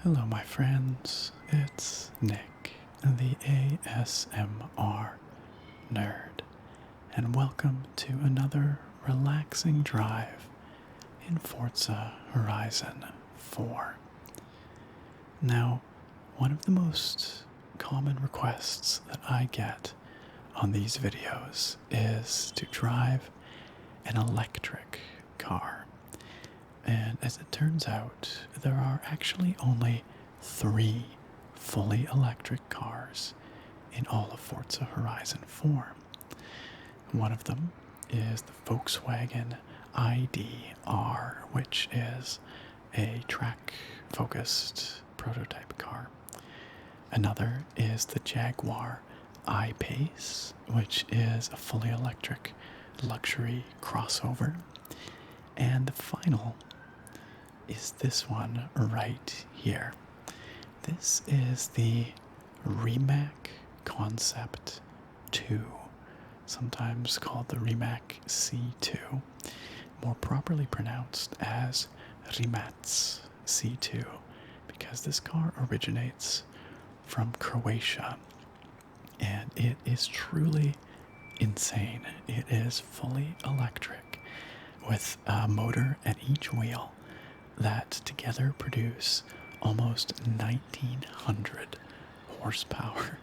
Hello, my friends. It's Nick, the ASMR nerd, and welcome to another relaxing drive in Forza Horizon 4. Now, one of the most common requests that I get on these videos is to drive an electric car. And as it turns out, there are actually only 3 fully electric cars in all of Forza Horizon 4. One of them is the Volkswagen ID.R, which is a track-focused prototype car. Another is the Jaguar I-Pace, which is a fully electric luxury crossover. And the final is this one right here. This is the Rimac Concept 2, sometimes called the Rimac C Two, more properly pronounced as Rimac C Two, because this car originates from Croatia, and it is truly insane. It is fully electric, with a motor at each wheel that together produce almost 1900 horsepower.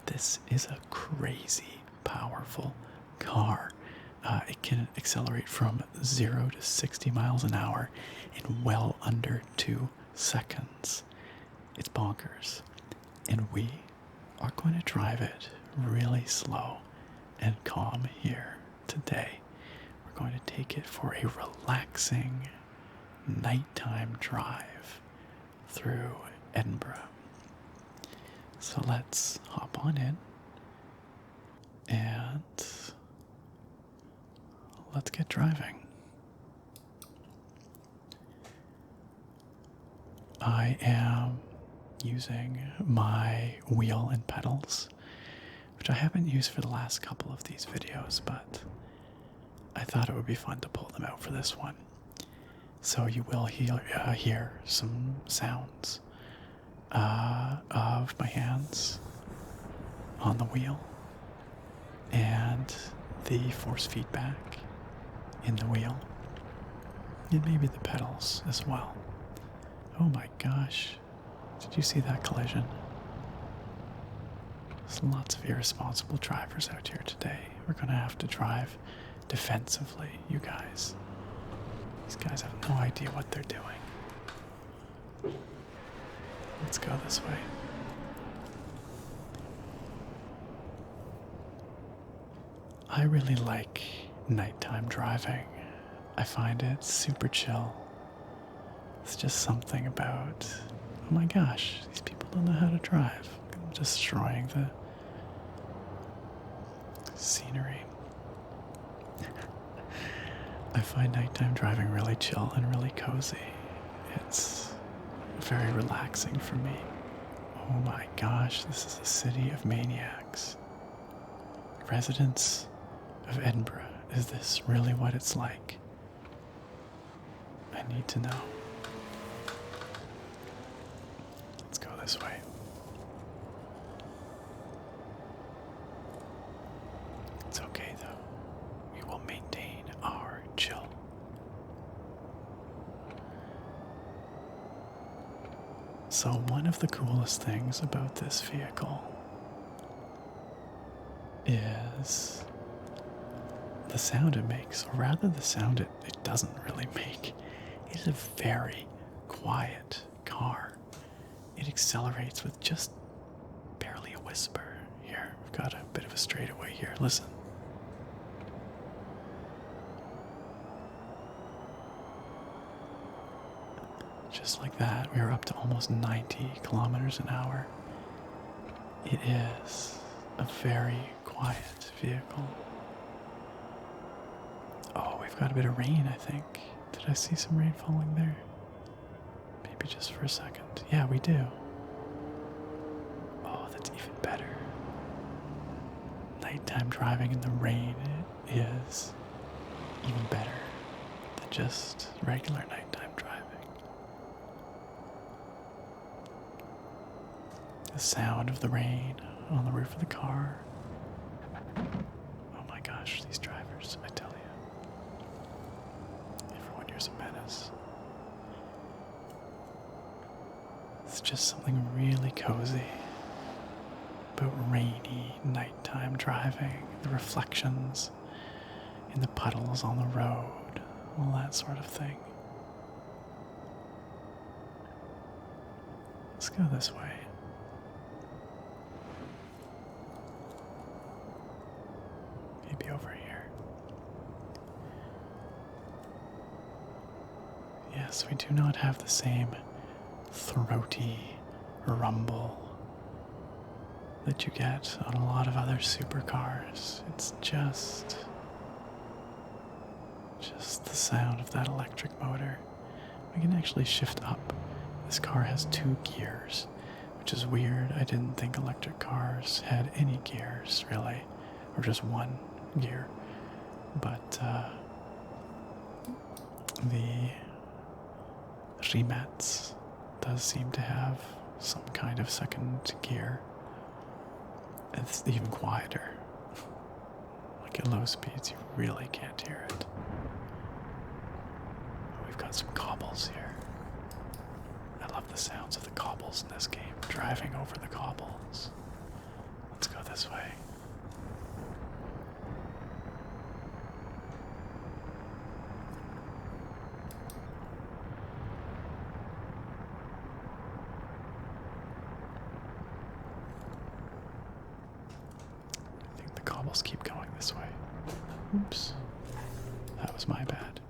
This is a crazy powerful car. It can accelerate from 0 to 60 miles an hour in well under 2 seconds. It's bonkers. And we are going to drive it really slow and calm here today. We're going to take it for a relaxing nighttime drive through Edinburgh. So let's hop on in and let's get driving. I am using my wheel and pedals, which I haven't used for the last couple of these videos, but I thought it would be fun to pull them out for this one. So you will hear some sounds of my hands on the wheel and the force feedback in the wheel, and maybe the pedals as well. Oh my gosh, did you see that collision? There's lots of irresponsible drivers out here today. We're gonna have to drive defensively, you guys. These guys have no idea what they're doing. Let's go this way. I really like nighttime driving. I find it super chill. It's just something about, oh my gosh, these people don't know how to drive. I'm destroying the scenery. I find nighttime driving really chill and really cozy. It's very relaxing for me. Oh my gosh, this is a city of maniacs. Residents of Edinburgh, is this really what it's like? I need to know. Let's go this way. It's okay though. We will maintain our chill. So one of the coolest things about this vehicle is the sound it makes, or rather the sound it doesn't really make. It's a very quiet car. It accelerates with just barely a whisper. Here, we've got a bit of a straightaway here. Listen. Just like that, we are up to almost 90 kilometers an hour. It is a very quiet vehicle. Oh, we've got a bit of rain, I think. Did I see some rain falling there? Maybe just for a second. Yeah, we do. Oh, that's even better. Nighttime driving in the rain is even better than just regular nighttime driving. The sound of the rain on the roof of the car. Oh my gosh, these drivers, I tell you. Everyone here's a menace. It's just something really cozy about rainy nighttime driving, the reflections in the puddles on the road, all that sort of thing. Let's go this way. Maybe over here. Yes, we do not have the same throaty rumble that you get on a lot of other supercars. It's just the sound of that electric motor. We can actually shift up. This car has 2 gears, which is weird. I didn't think electric cars had any gears, really, or just 1 gear. But the Rimac does seem to have some kind of second gear. It's even quieter. Like at low speeds, you really can't hear it. We've got some cobbles here. I love the sounds of the cobbles in this game, driving over the cobbles. Let's go this way. Cobbles keep going this way. Oops. That was my bad.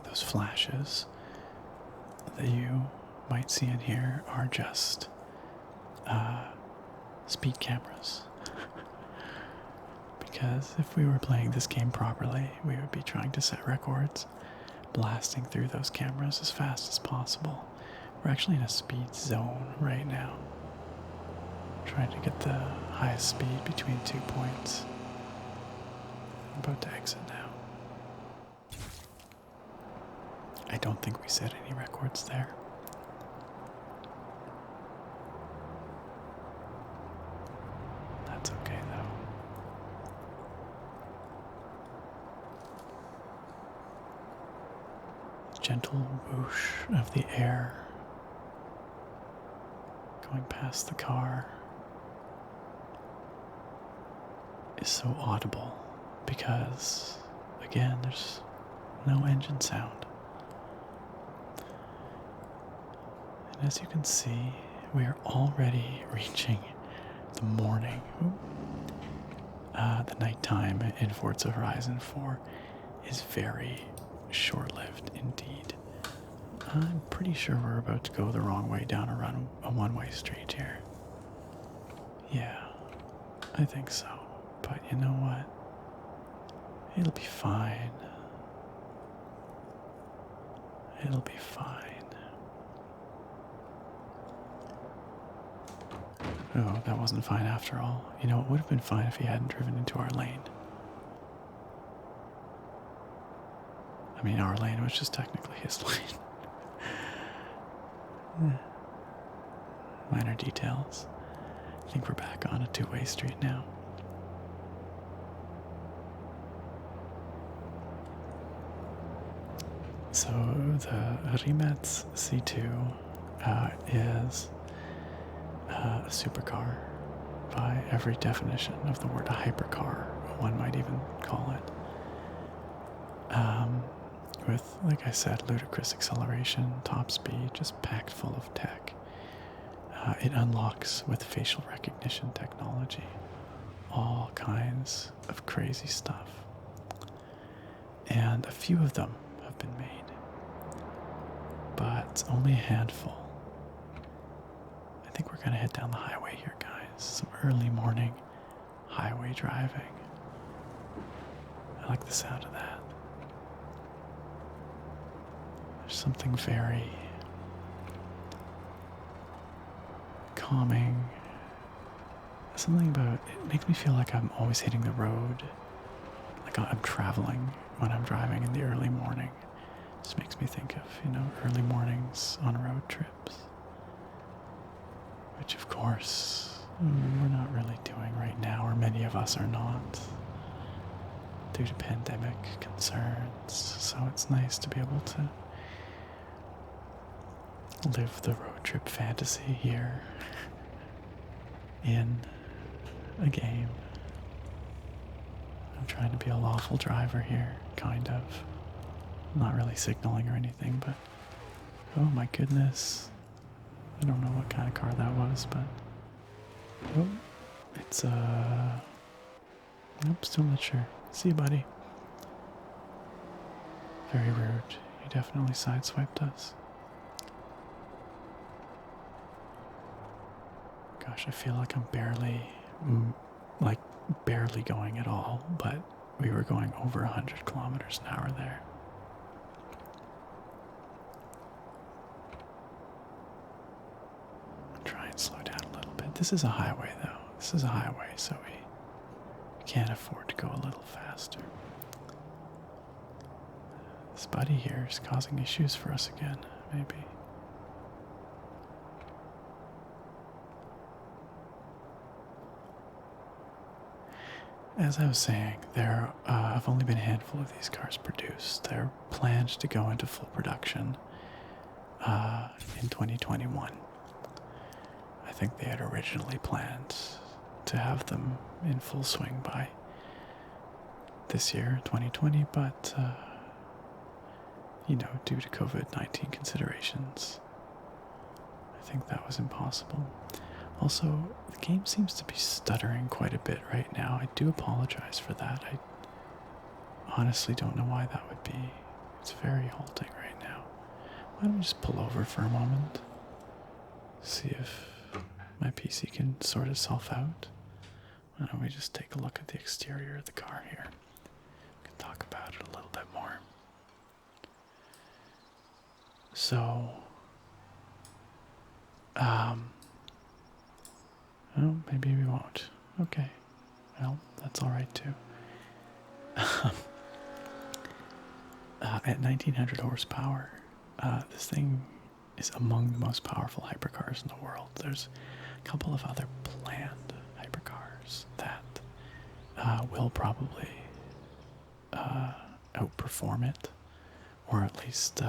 Those flashes that you might see in here are just speed cameras. Because if we were playing this game properly, we would be trying to set records, blasting through those cameras as fast as possible. We're actually in a speed zone right now. Trying to get the highest speed between 2 points. I'm about to exit now. I don't think we set any records there. That's okay though. Gentle whoosh of the air going past the car is so audible because, again, there's no engine sound. And as you can see, we are already reaching the morning. The nighttime in Forza Horizon 4 is very short-lived indeed. I'm pretty sure we're about to go the wrong way down a one-way street here. Yeah, I think so. But you know what? It'll be fine. It'll be fine. Oh, that wasn't fine after all. You know, it would have been fine if he hadn't driven into our lane. I mean, our lane was just technically his lane. Minor details. I think we're back on a 2-way street now. So the Rimac C Two is a supercar by every definition of the word, a hypercar, one might even call it. With, like I said, ludicrous acceleration, top speed, just packed full of tech. It unlocks with facial recognition technology all kinds of crazy stuff. And a few of them have been made, but only a handful. I think we're gonna head down the highway here, guys. Some early morning highway driving. I like the sound of that. There's something very calming. Something about it makes me feel like I'm always hitting the road, like I'm traveling when I'm driving in the early morning. you think of, early mornings on road trips. Which, of course, we're not really doing right now, or many of us are not, due to pandemic concerns. So it's nice to be able to live the road trip fantasy here in a game. I'm trying to be a lawful driver here, kind of. Not really signaling or anything, but oh my goodness. I don't know what kind of car that was, but oh, it's nope, still not sure. See you, buddy. Very rude. You definitely sideswiped us. Gosh, I feel like I'm barely going at all, but we were going over 100 kilometers an hour there. Try and slow down a little bit. This is a highway, though. This is a highway, so we can't afford to go a little faster. This buddy here is causing issues for us again, maybe. As I was saying, there have only been a handful of these cars produced. They're planned to go into full production in 2021. I think they had originally planned to have them in full swing by this year, 2020, but, due to COVID-19 considerations, I think that was impossible. Also, the game seems to be stuttering quite a bit right now. I do apologize for that. I honestly don't know why that would be. It's very halting right now. Why don't we just pull over for a moment? See if my PC can sort itself out. Why don't we just take a look at the exterior of the car here? We can talk about it a little bit more. So, oh, maybe we won't. Okay. Well, that's alright too. At 1900 horsepower, this thing is among the most powerful hypercars in the world. There's a couple of other planned hypercars that will probably outperform it, or at least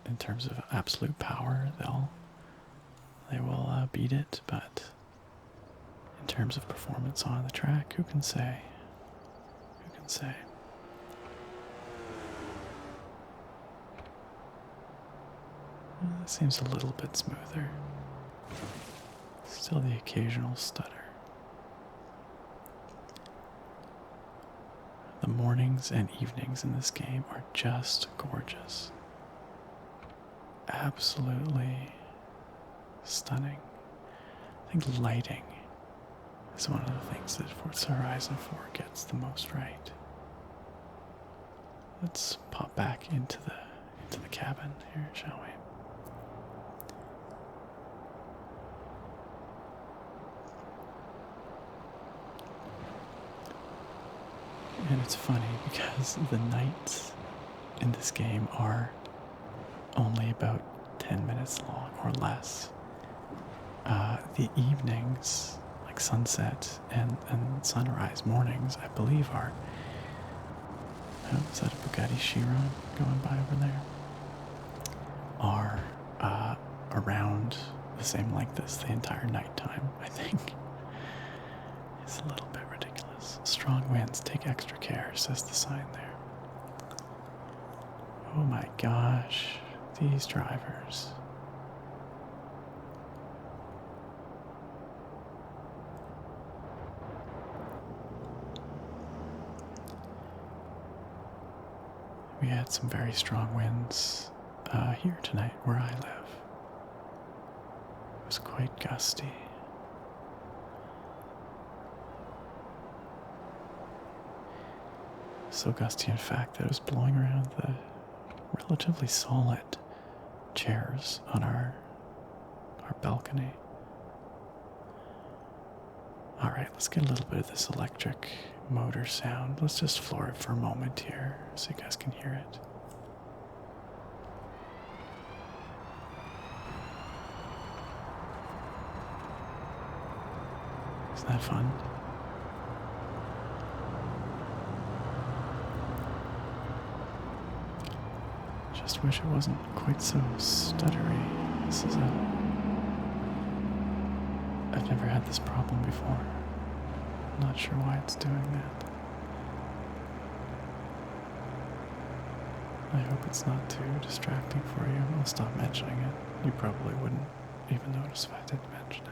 in terms of absolute power, they will beat it, but in terms of performance on the track, who can say? Who can say? That seems a little bit smoother. Still the occasional stutter. The mornings and evenings in this game are just gorgeous. Absolutely stunning. I think lighting is one of the things that Forza Horizon 4 gets the most right. Let's pop back into the cabin here, shall we? And it's funny because the nights in this game are only about 10 minutes long or less. The evenings, like sunset and sunrise mornings, I believe are... Oh, is that a Bugatti Chiron going by over there? Are around the same length as the entire nighttime, I think. It's a little bit ridiculous. Strong winds, take extra care, says the sign there. Oh my gosh, these drivers. We had some very strong winds here tonight where I live. It was quite gusty. So gusty, in fact, that it was blowing around the relatively solid chairs on our balcony. Alright, let's get a little bit of this electric motor sound. Let's just floor it for a moment here so you guys can hear it. Isn't that fun? Just wish it wasn't quite so stuttery. I've never had this problem before. I'm not sure why it's doing that. I hope it's not too distracting for you. I'll stop mentioning it. You probably wouldn't even notice if I didn't mention it.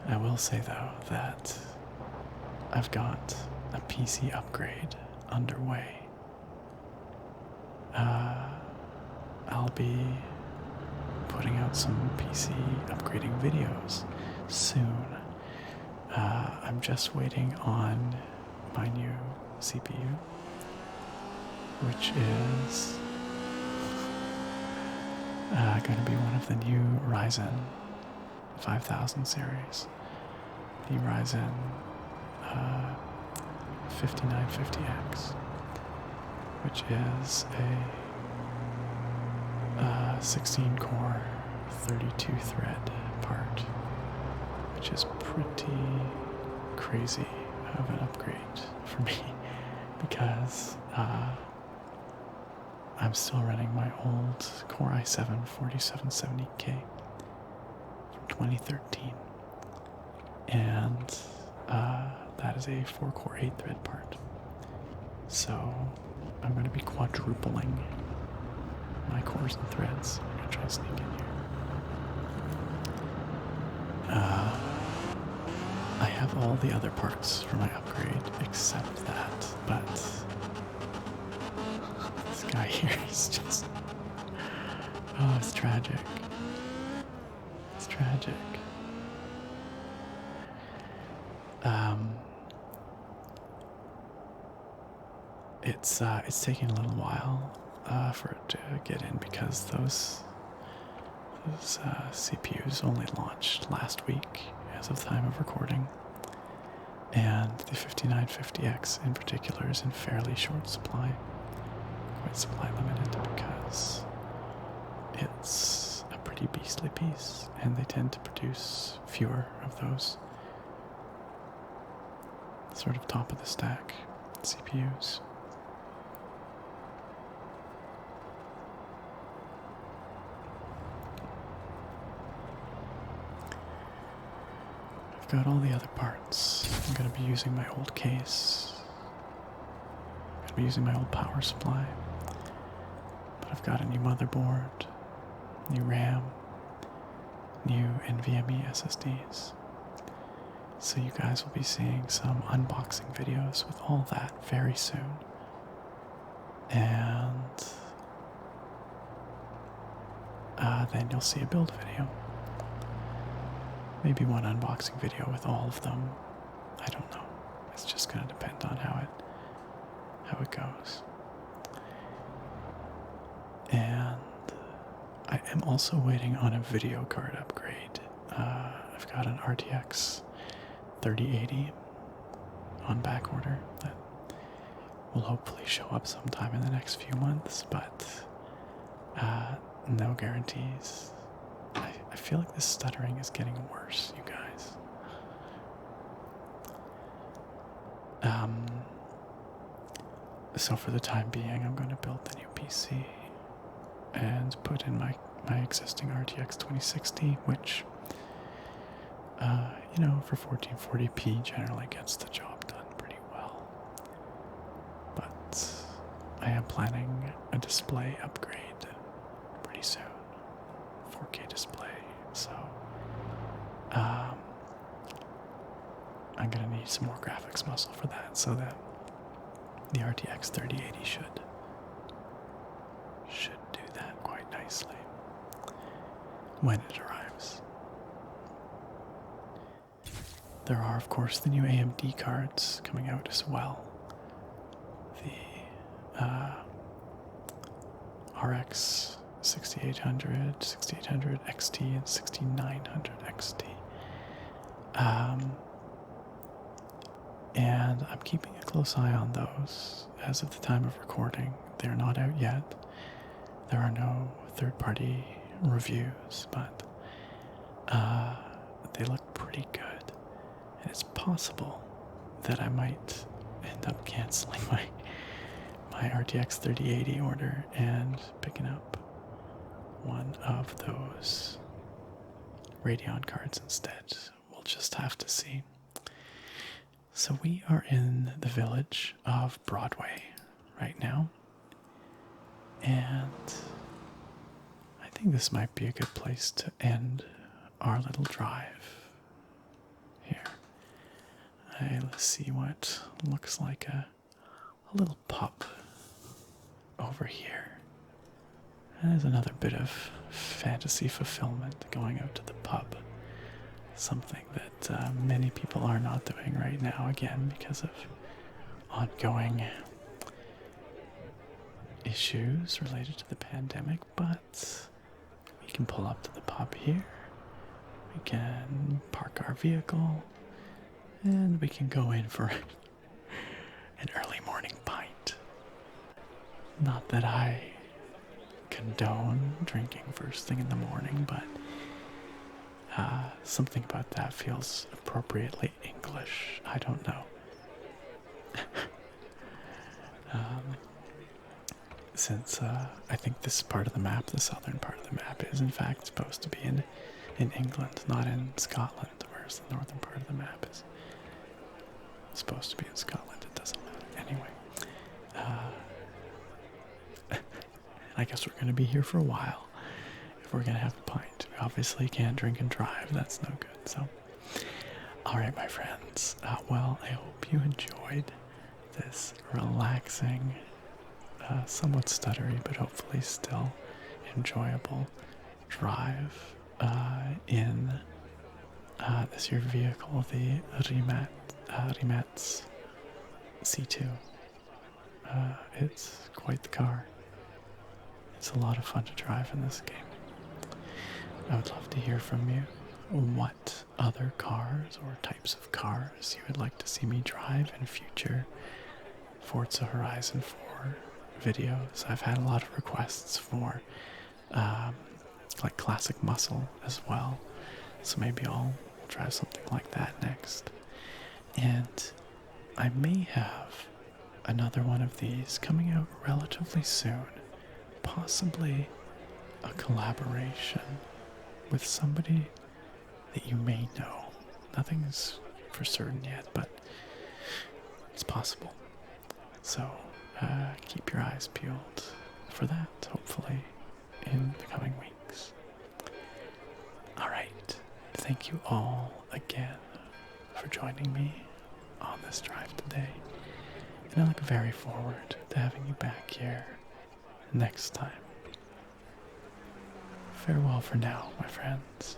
I will say though that I've got a PC upgrade underway. I'll be putting out some PC upgrading videos soon. I'm just waiting on my new CPU, which is going to be one of the new Ryzen 5000 series. The Ryzen 5950X, which is a 16 core 32 thread part, which is pretty crazy of an upgrade for me because I'm still running my old Core i7 4770K from 2013, and that is a 4-core 8-thread part. So I'm going to be quadrupling my cores and threads. I'm going to try to sneak in here. I have all the other parts for my upgrade except that, but this guy here is just... oh, it's tragic. It's tragic. It's taking a little while for it to get in because those CPUs only launched last week as of the time of recording, and the 5950X in particular is in fairly short supply, quite supply limited, because it's a pretty beastly piece and they tend to produce fewer of those sort of top of the stack CPUs. I've got all the other parts. I'm going to be using my old case. I'm going to be using my old power supply. But I've got a new motherboard, new RAM, new NVMe SSDs. So you guys will be seeing some unboxing videos with all that very soon. And then you'll see a build video. Maybe one unboxing video with all of them. I don't know. It's just going to depend on how it goes. And I am also waiting on a video card upgrade. I've got an RTX 3080 on back order that will hopefully show up sometime in the next few months, but no guarantees. I feel like this stuttering is getting worse, you guys. So for the time being, I'm going to build the new PC and put in my existing RTX 2060, which, for 1440p generally gets the job done pretty well. But I am planning a display upgrade pretty soon. 4K display, so I'm gonna need some more graphics muscle for that, so that the RTX 3080 should do that quite nicely when it arrives. There are, of course, the new AMD cards coming out as well. The RX 6800, 6800 XT, and 6900 XT. And I'm keeping a close eye on those. As of the time of recording, they're not out yet. There are no third-party reviews, but they look pretty good. And it's possible that I might end up canceling my RTX 3080 order and picking up one of those Radeon cards instead. We'll just have to see. So we are in the village of Broadway right now, and I think this might be a good place to end our little drive here. Let's see what looks like a little pub over here. There's another bit of fantasy fulfillment going out to the pub. Something that many people are not doing right now, again, because of ongoing issues related to the pandemic. But we can pull up to the pub here. We can park our vehicle, and we can go in for an early morning pint. Not that I condone drinking first thing in the morning, but something about that feels appropriately English. I don't know. Since I think this part of the map, the southern part of the map, is in fact supposed to be in England, not in Scotland, whereas the northern part of the map is supposed to be in Scotland. It doesn't matter. Anyway, I guess we're going to be here for a while if we're going to have a pint. We obviously can't drink and drive. That's no good. So, alright, my friends. Well, I hope you enjoyed this relaxing, somewhat stuttery, but hopefully still enjoyable drive in this here vehicle, the Rimac C Two. It's quite the car. It's a lot of fun to drive in this game. I would love to hear from you what other cars or types of cars you would like to see me drive in future Forza Horizon 4 videos. I've had a lot of requests for like classic muscle as well, so maybe I'll try something like that next. And I may have another one of these coming out relatively soon, possibly a collaboration with somebody that you may know. Nothing's for certain yet, but it's possible. So keep your eyes peeled for that, hopefully, in the coming weeks. Alright, thank you all again for joining me on this drive today. And I look very forward to having you back here next time. Farewell for now, my friends.